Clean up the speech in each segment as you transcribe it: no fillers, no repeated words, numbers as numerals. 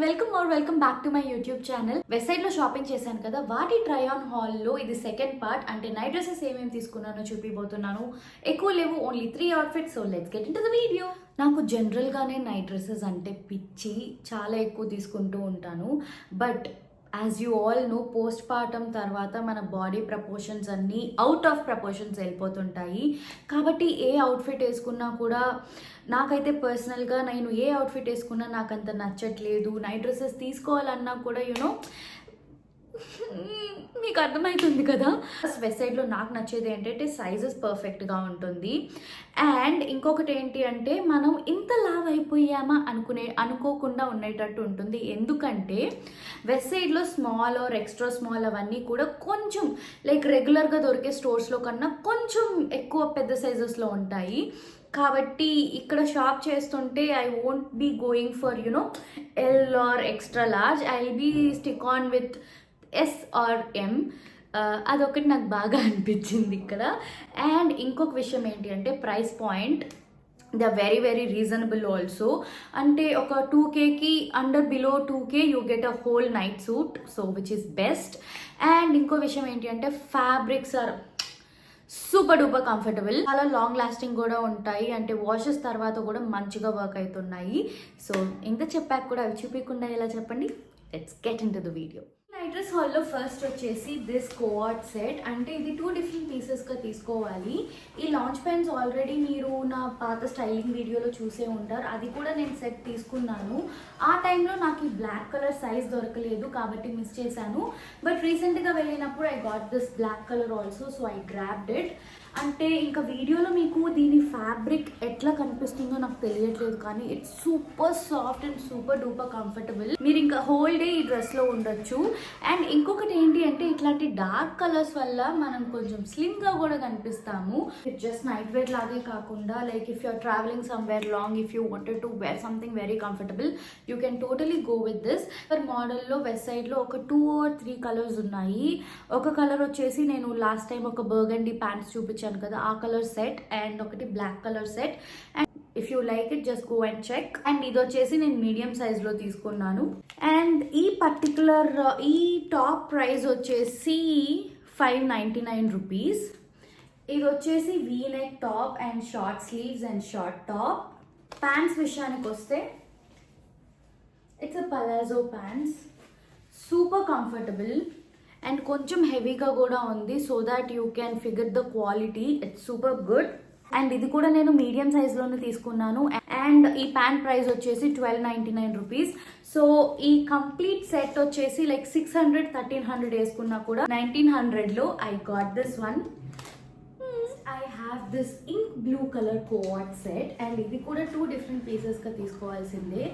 Welcome back to my YouTube channel. Website లో shopping చేశాను కదా, వాటి ట్రై ఆన్ హాల్ లో ఇది సెకండ్ పార్ట్. అంటే నైట్ డ్రెస్సెస్ ఏమేమి తీసుకున్నానో చూపిపోతున్నాను. ఎక్కువ లేవు, only 3 outfits. So let's get into the video. నాకు జనరల్ గానే నైట్ డ్రెస్సెస్ అంటే పిచ్చి, చాలా ఎక్కువ తీసుకుంటూ ఉంటాను. But as you all know, postpartum తర్వాత మన బాడీ ప్రపోర్షన్స్ అన్నీ అవుట్ ఆఫ్ ప్రపోర్షన్స్ వెళ్ళిపోతుంటాయి. కాబట్టి ఏ అవుట్ఫిట్ వేసుకున్నా కూడా నాకైతే పర్సనల్గా నేను ఏ అవుట్ఫిట్ వేసుకున్నా నాకు అంత నచ్చట్లేదు. నైట్ డ్రెస్సెస్ తీసుకోవాలన్నా కూడా మీకు అర్థమవుతుంది కదా. వెబ్సైట్లో నాకు నచ్చేది ఏంటంటే సైజెస్ పర్ఫెక్ట్గా ఉంటుంది. అండ్ ఇంకొకటి ఏంటి అంటే మనం ఇంత లావ్ అయిపోయామా అనుకోకుండా ఉండేటట్టు ఉంటుంది. ఎందుకంటే వెబ్సైట్లో స్మాల్ ఆర్ ఎక్స్ట్రా స్మాల్ అవన్నీ కూడా కొంచెం లైక్ రెగ్యులర్గా దొరికే స్టోర్స్లో కన్నా కొంచెం ఎక్కువ పెద్ద సైజెస్లో ఉంటాయి. కాబట్టి ఇక్కడ షాప్ చేస్తుంటే I won't be going for L or extra large. I will be stick on with S or M. అదొకటి నాకు బాగా అనిపించింది ఇక్కడ. అండ్ ఇంకొక విషయం ఏంటి అంటే price point, the very reasonable also. అంటే ఒక 2Kకి under below 2K you get a whole night suit, so which is best. And ఇంకో విషయం ఏంటి అంటే fabrics are super duper comfortable, చాలా లాంగ్ లాస్టింగ్ కూడా ఉంటాయి. అంటే వాషెస్ తర్వాత కూడా మంచిగా వర్క్ అవుతున్నాయి. సో ఇంత చెప్పాక కూడా అవి చూపించకుండా ఎలా చెప్పండి. Let's get in to the video. Night dress హాల్లో ఫస్ట్ వచ్చేసి దిస్ కోఆర్డ్ సెట్. అంటే ఇది 2 డిఫరెంట్ పీసెస్గా తీసుకోవాలి. ఈ లాంచ్ ప్యాన్స్ ఆల్రెడీ మీరు నా పాత స్టైలింగ్ వీడియోలో చూసే ఉంటారు. అది కూడా నేను సెట్ తీసుకున్నాను. ఆ టైంలో నాకు ఈ బ్లాక్ కలర్ సైజ్ దొరకలేదు కాబట్టి మిస్ చేశాను. బట్ రీసెంట్గా వెళ్ళినప్పుడు I got this black colour also, so I grabbed it. అంటే ఇంకా వీడియోలో మీకు దీని ఫ్యాబ్రిక్ ఎట్లా కనిపిస్తుందో నాకు తెలియట్లేదు, కానీ it's super soft and super duper comfortable. మీరు ఇంకా హోల్ డే ఈ డ్రెస్లో ఉండొచ్చు. అండ్ ఇంకొకటి ఏంటి అంటే ఇట్లాంటి డార్క్ కలర్స్ వల్ల మనం కొంచెం స్లిమ్గా కూడా కనిపిస్తాము. ఇట్ జస్ట్ నైట్ వేర్ లాగే కాకుండా like if you're travelling somewhere long, if you wanted to wear something very comfortable, you can totally go with this. మోడల్లో వెస్ట్ సైడ్లో ఒక 2 or 3 కలర్స్ ఉన్నాయి. ఒక కలర్ వచ్చేసి నేను లాస్ట్ టైం ఒక బర్గండీ ప్యాంట్స్ చూపించాను కదా, ఆ కలర్ సెట్. అండ్ ఒకటి black colour set. And if you like it just go and check. And ఇది వచ్చేసి నేను మీడియం సైజ్లో తీసుకున్నాను. అండ్ ఈ పర్టికులర్ ఈ టాప్ ప్రైస్ వచ్చేసి 599 రూపీస్. ఇది వచ్చేసి V neck top and short sleeves and short top. Pants విషయానికి వస్తే it's a palazzo pants, super comfortable and కొంచెం హెవీగా కూడా ఉంది. So that you can figure the quality, it's super good. And ఇది కూడా నేను మీడియం సైజ్లోనే తీసుకున్నాను. అండ్ ఈ ప్యాంట్ ప్రైస్ వచ్చేసి 1299 రూపీస్. సో ఈ కంప్లీట్ సెట్ వచ్చేసి లైక్ 600-1300 వేసుకున్నా కూడా 1900లో I got this one. I have this ink blue colour coord set. And ఇది కూడా 2 డిఫరెంట్ పీసెస్గా తీసుకోవాల్సిందే.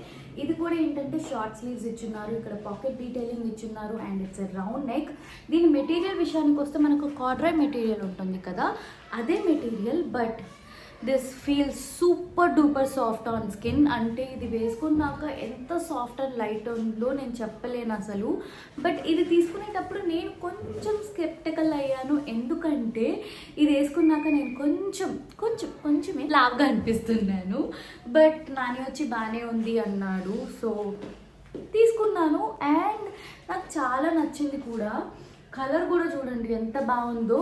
ఇది కూడా ఏంటంటే షార్ట్ స్లీవ్స్ ఇచ్చున్నారు, ఇక్కడ పాకెట్ డీటెయిలింగ్ ఇచ్చున్నారు. And it's a round neck. దీని మెటీరియల్ విషయానికి వస్తే మనకు కార్డ్రై మెటీరియల్ ఉంటుంది కదా, అదే material. But this feels super duper soft on skin. అంటే ఇది వేసుకున్నాక ఎంత సాఫ్ట్ అండ్ లైట్ ఉందో నేను చెప్పలేను అసలు. బట్ ఇది తీసుకునేటప్పుడు నేను కొంచెం స్కెప్టికల్ అయ్యాను, ఎందుకంటే ఇది వేసుకున్నాక నేను కొంచెమే లావుగా అనిపిస్తున్నాను. బట్ నాని వచ్చి బాగానే ఉంది అన్నాడు, సో తీసుకున్నాను. అండ్ నాకు చాలా నచ్చింది కూడా. కలర్ కూడా చూడండి ఎంత బాగుందో.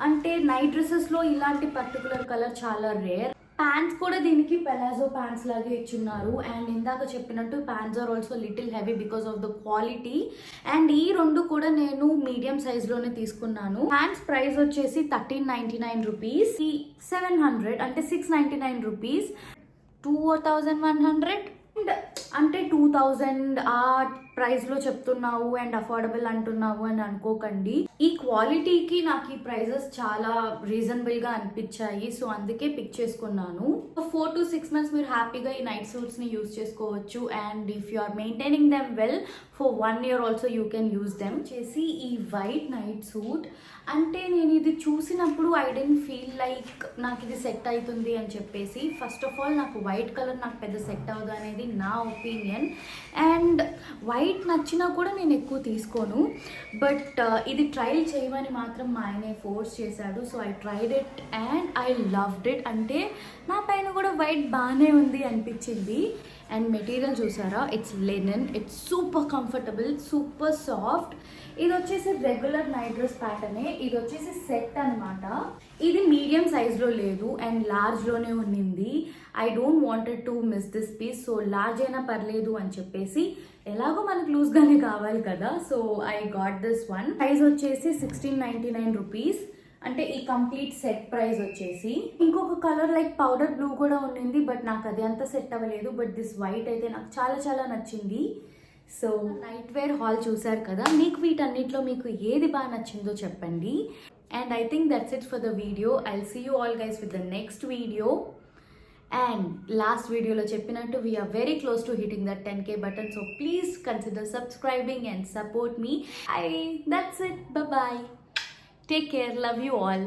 అంటే నైట్ డ్రెస్సెస్లో ఇలాంటి పర్టికులర్ కలర్ చాలా రేర్. ప్యాంట్స్ కూడా దీనికి పెలాజో ప్యాంట్స్ లాగే ఇచ్చున్నారు. అండ్ ఇందాక చెప్పినట్టు pants are also little heavy because of the quality. And ఈ 2 కూడా నేను మీడియం సైజ్లోనే తీసుకున్నాను. ప్యాంట్స్ ప్రైస్ వచ్చేసి 1399 రూపీస్. 700 అంటే 699 రూపీస్. 2100 అంటే 2000 ఆ ప్రైస్లో చెప్తున్నావు అండ్ అఫోర్డబుల్ అంటున్నావు అని అనుకోకండి. ఈ క్వాలిటీకి నాకు ఈ ప్రైజెస్ చాలా రీజనబుల్గా అనిపించాయి. సో అందుకే పిక్ చేసుకున్నాను. 4 to 6 months మీరు హ్యాపీగా ఈ నైట్ సూట్స్ని యూజ్ చేసుకోవచ్చు. And if you are maintaining them well for 1 year also you can use them. చేసి ఈ వైట్ నైట్ సూట్ అంటే నేను ఇది చూసినప్పుడు ఐ డెంట్ ఫీల్ లైక్ నాకు ఇది సెట్ అవుతుంది అని చెప్పేసి. ఫస్ట్ ఆఫ్ ఆల్ నాకు వైట్ కలర్ నాకు పెద్ద సెట్ అవ్వదు అనేది నా ఒపీనియన్. అండ్ వైట్ నచ్చినా కూడా నేను ఎక్కువ తీసుకోను. బట్ ఇది ట్రైల్ చేయమని మాత్రం మా ఆయనే ఫోర్స్ చేశాడు. So I tried it and I loved it. అంటే నా పైన కూడా వైట్ బాగానే ఉంది అనిపించింది. అండ్ మెటీరియల్ చూసారా, it's linen, it's super comfortable, super soft. ఇది వచ్చేసి రెగ్యులర్ నైట్ డ్రెస్ ప్యాటర్నే, ఇది వచ్చేసి సెట్ అనమాట. ఇది మీడియం సైజ్లో లేదు అండ్ లార్జ్లోనే ఉన్నింది. I don't wanted to miss this piece, so large అయినా పర్లేదు అని చెప్పేసి, ఎలాగో మనకు లూజ్గానే కావాలి కదా, so I got this one. Price వచ్చేసి 1699 రూపీస్, అంటే ఈ కంప్లీట్ సెట్ ప్రైస్ వచ్చేసి. ఇంకొక కలర్ లైక్ పౌడర్ బ్లూ కూడా ఉన్నింది, బట్ నాకు అది అంత సెట్ అవ్వలేదు. బట్ దిస్ వైట్ అయితే నాకు చాలా చాలా నచ్చింది. సో నైట్ వేర్ హాల్ చూసారు కదా, మీకు వీటన్నిటిలో మీకు ఏది బాగా నచ్చిందో చెప్పండి. And I think that's it for the video. I'll see you all guys with the next video. And last వీడియోలో చెప్పినట్టు we're very close to hitting that 10K button, so please consider subscribing and support me. That's it. Bye bye. Take care. Love you all.